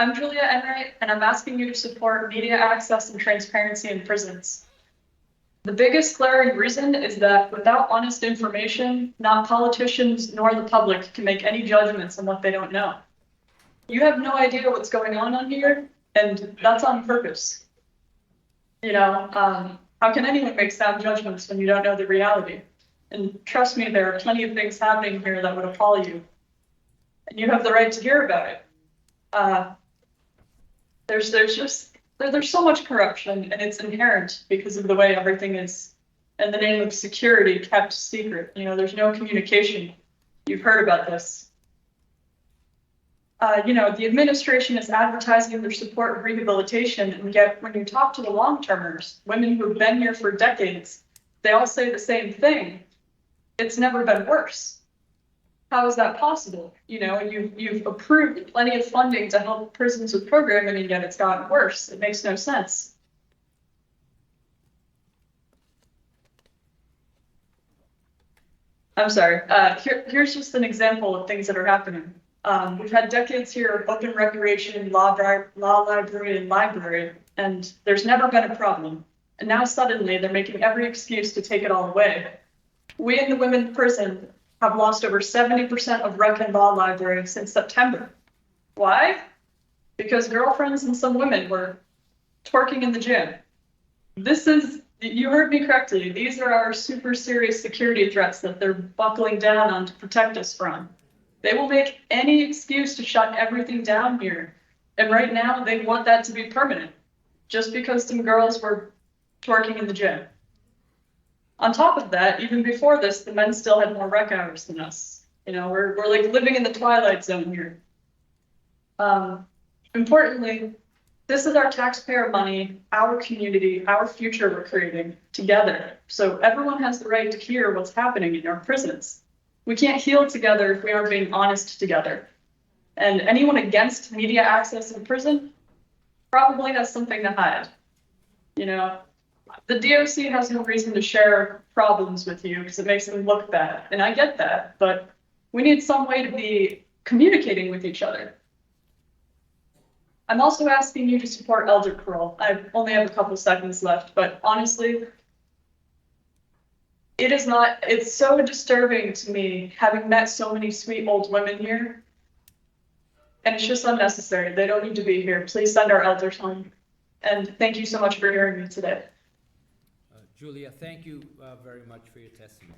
I'm Julia Enright, and I'm asking you to support media access and transparency in prisons. The biggest glaring reason is that without honest information, not politicians nor the public can make any judgments on what they don't know. You have no idea what's going on here, and that's on purpose. How can anyone make sound judgments when you don't know the reality? And trust me, there are plenty of things happening here that would appall you. And you have the right to hear about it. There's so much corruption, and it's inherent because of the way everything is, in the name of security, kept secret. There's no communication. You've heard about this. The administration is advertising their support of rehabilitation, and yet when you talk to the long-termers, women who've been here for decades, they all say the same thing. It's never been worse. How is that possible? You've approved plenty of funding to help prisons with programming, and yet it's gotten worse. It makes no sense. I'm sorry. Here's just an example of things that are happening. We've had decades here of open recreation, law library, and library, and there's never been a problem. And now suddenly they're making every excuse to take it all away. We in the women's prison have lost over 70% of rec and law library since September. Why? Because girlfriends and some women were twerking in the gym. You heard me correctly, these are our super serious security threats that they're buckling down on to protect us from. They will make any excuse to shut everything down here. And right now, they want that to be permanent, just because some girls were twerking in the gym. On top of that, even before this, the men still had more rec hours than us. We're like living in the twilight zone here. Importantly, this is our taxpayer money, our community, our future we're creating together. So everyone has the right to hear what's happening in our prisons. We can't heal together if we aren't being honest together. And anyone against media access in prison probably has something to hide. The DOC has no reason to share problems with you because it makes them look bad. And I get that, but we need some way to be communicating with each other. I'm also asking you to support elder parole. I only have a couple seconds left, but honestly, it's so disturbing to me having met so many sweet old women here. And it's just unnecessary. They don't need to be here. Please send our elders home. And thank you so much for hearing me today. Julia, thank you very much for your testimony.